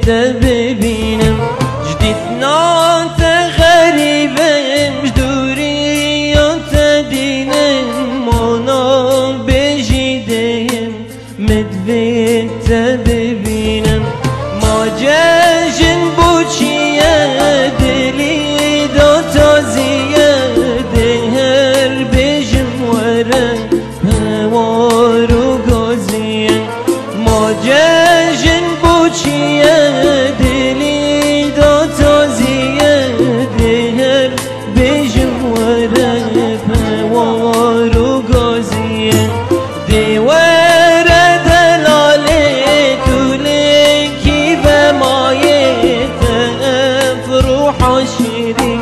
ببینم جدیدنات غریبم جدوریات دینم مانا بجیدیم مدویت ببینم ما جشن بوچیه دلی دا تازیه دهر بجم وره هوارو گازیه ما جشن بوچیه دلی دا تازیه دهر بجم وره هوارو گازیه دیوار دلاله تولکی و مایت افروح شیرین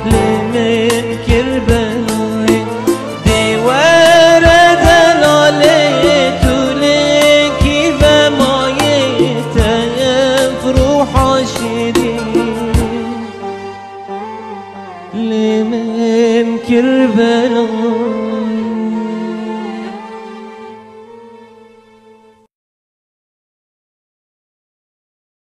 لمن کربلای دیوار دلاله تولکی و مایت افروح شیرین لمن کربلای